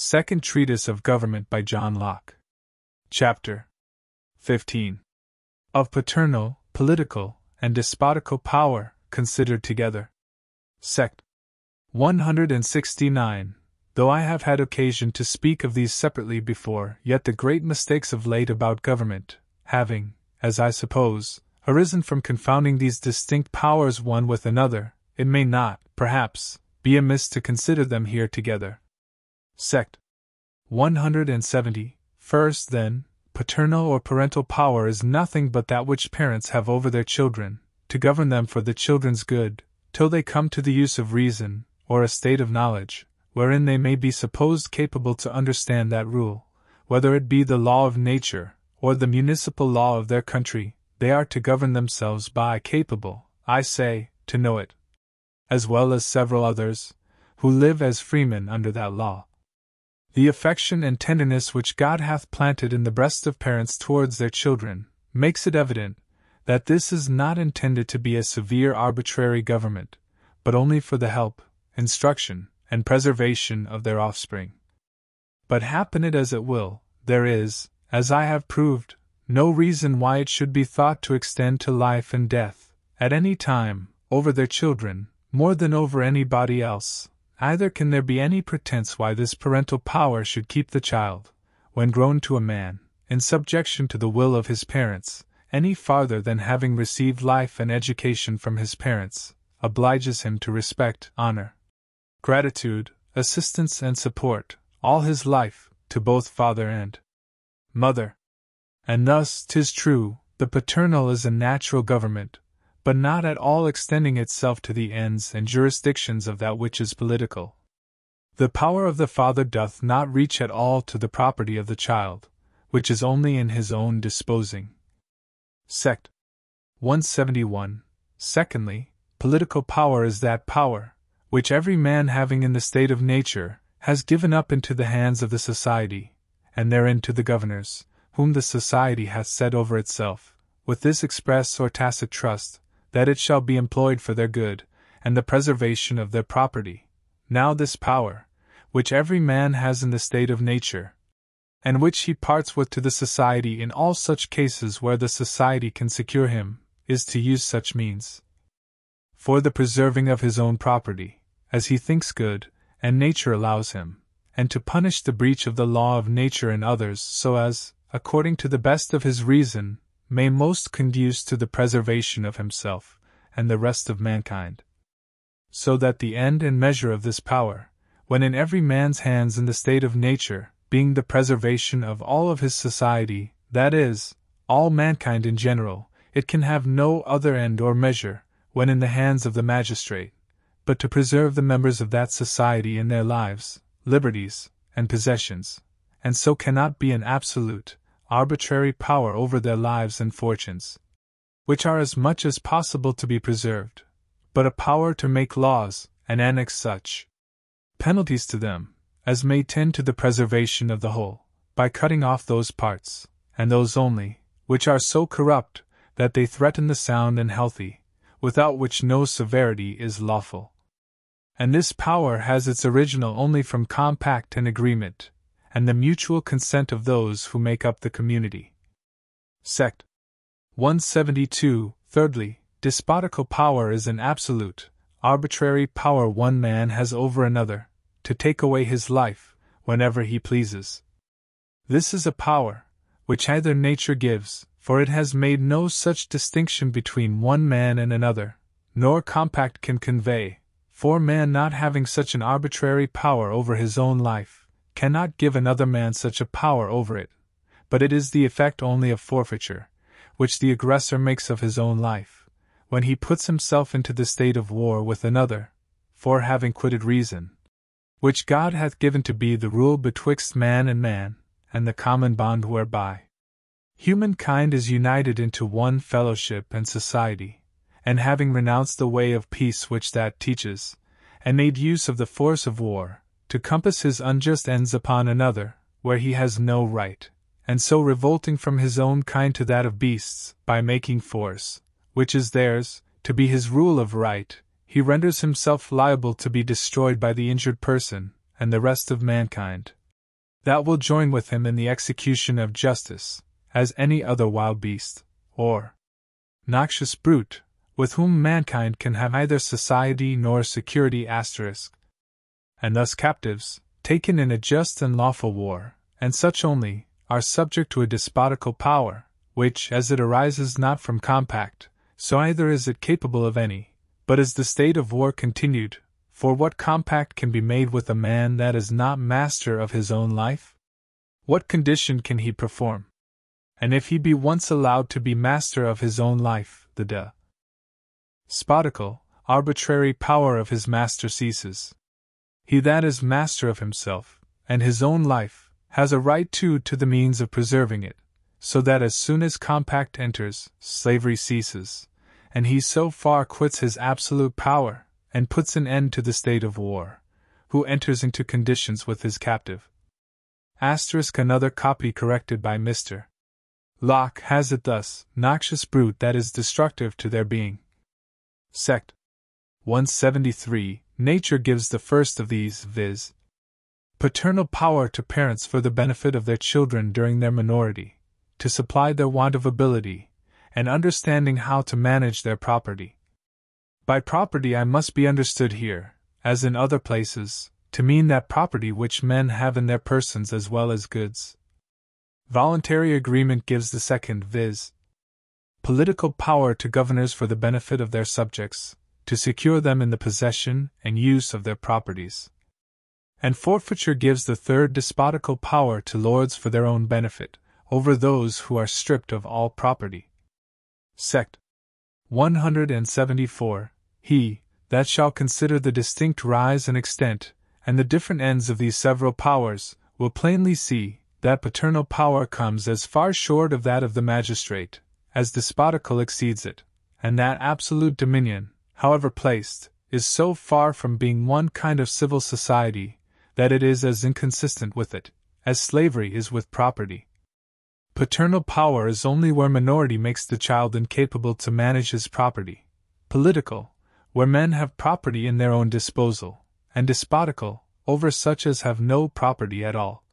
Second Treatise of Government by John Locke. Chapter 15. Of Paternal, Political, and Despotical Power, considered together. Sect. 169. Though I have had occasion to speak of these separately before, yet the great mistakes of late about government, having, as I suppose, arisen from confounding these distinct powers one with another, it may not, perhaps, be amiss to consider them here together. Sect. 170. First, then, paternal or parental power is nothing but that which parents have over their children, to govern them for the children's good, till they come to the use of reason, or a state of knowledge, wherein they may be supposed capable to understand that rule, whether it be the law of nature, or the municipal law of their country, they are to govern themselves by, capable, I say, to know it, as well as several others, who live as freemen under that law. The affection and tenderness which God hath planted in the breasts of parents towards their children makes it evident that this is not intended to be a severe arbitrary government, but only for the help, instruction, and preservation of their offspring. But happen it as it will, there is, as I have proved, no reason why it should be thought to extend to life and death, at any time, over their children, more than over anybody else. Either can there be any pretense why this parental power should keep the child, when grown to a man, in subjection to the will of his parents, any farther than having received life and education from his parents, obliges him to respect, honor, gratitude, assistance and support, all his life, to both father and mother. And thus, 'tis true, the paternal is a natural government, but not at all extending itself to the ends and jurisdictions of that which is political. The power of the father doth not reach at all to the property of the child, which is only in his own disposing. Sect. 171. Secondly, political power is that power, which every man having in the state of nature, has given up into the hands of the society, and therein to the governors, whom the society hath set over itself, with this express or tacit trust, that it shall be employed for their good, and the preservation of their property. Now this power, which every man has in the state of nature, and which he parts with to the society in all such cases where the society can secure him, is to use such means for the preserving of his own property, as he thinks good, and nature allows him, and to punish the breach of the law of nature in others so as, according to the best of his reason, may most conduce to the preservation of himself, and the rest of mankind. So that the end and measure of this power, when in every man's hands in the state of nature, being the preservation of all of his society, that is, all mankind in general, it can have no other end or measure, when in the hands of the magistrate, but to preserve the members of that society in their lives, liberties, and possessions, and so cannot be an absolute, arbitrary power over their lives and fortunes, which are as much as possible to be preserved, but a power to make laws, and annex such penalties to them, as may tend to the preservation of the whole, by cutting off those parts, and those only, which are so corrupt, that they threaten the sound and healthy, without which no severity is lawful. And this power has its original only from compact and agreement, and the mutual consent of those who make up the community. Sect. 172. Thirdly, despotical power is an absolute, arbitrary power one man has over another, to take away his life, whenever he pleases. This is a power, which either nature gives, for it has made no such distinction between one man and another, nor compact can convey, for man not having such an arbitrary power over his own life, cannot give another man such a power over it, but it is the effect only of forfeiture, which the aggressor makes of his own life, when he puts himself into the state of war with another, for having quitted reason, which God hath given to be the rule betwixt man, and the common bond whereby humankind is united into one fellowship and society, and having renounced the way of peace which that teaches, and made use of the force of war, to compass his unjust ends upon another, where he has no right, and so revolting from his own kind to that of beasts, by making force, which is theirs, to be his rule of right, he renders himself liable to be destroyed by the injured person, and the rest of mankind, that will join with him in the execution of justice, as any other wild beast, or noxious brute, with whom mankind can have neither society nor security. And thus captives, taken in a just and lawful war, and such only, are subject to a despotical power, which, as it arises not from compact, so either is it capable of any, but is the state of war continued. For what compact can be made with a man that is not master of his own life? What condition can he perform? And if he be once allowed to be master of his own life, the despotical, arbitrary power of his master ceases. He that is master of himself, and his own life, has a right to the means of preserving it, so that as soon as compact enters, slavery ceases, and he so far quits his absolute power, and puts an end to the state of war, who enters into conditions with his captive. Another copy corrected by Mr. Locke has it thus: noxious brute that is destructive to their being. Sect. 173. Nature gives the first of these, viz. paternal power to parents for the benefit of their children during their minority, to supply their want of ability, and understanding how to manage their property. By property I must be understood here, as in other places, to mean that property which men have in their persons as well as goods. Voluntary agreement gives the second, viz. political power to governors for the benefit of their subjects, to secure them in the possession and use of their properties. And forfeiture gives the third, despotical power to lords for their own benefit, over those who are stripped of all property. Sect. 174. He that shall consider the distinct rise and extent, and the different ends of these several powers, will plainly see that paternal power comes as far short of that of the magistrate, as despotical exceeds it, and that absolute dominion, however placed, is so far from being one kind of civil society, that it is as inconsistent with it, as slavery is with property. Paternal power is only where minority makes the child incapable to manage his property; political, where men have property in their own disposal; and despotical, over such as have no property at all.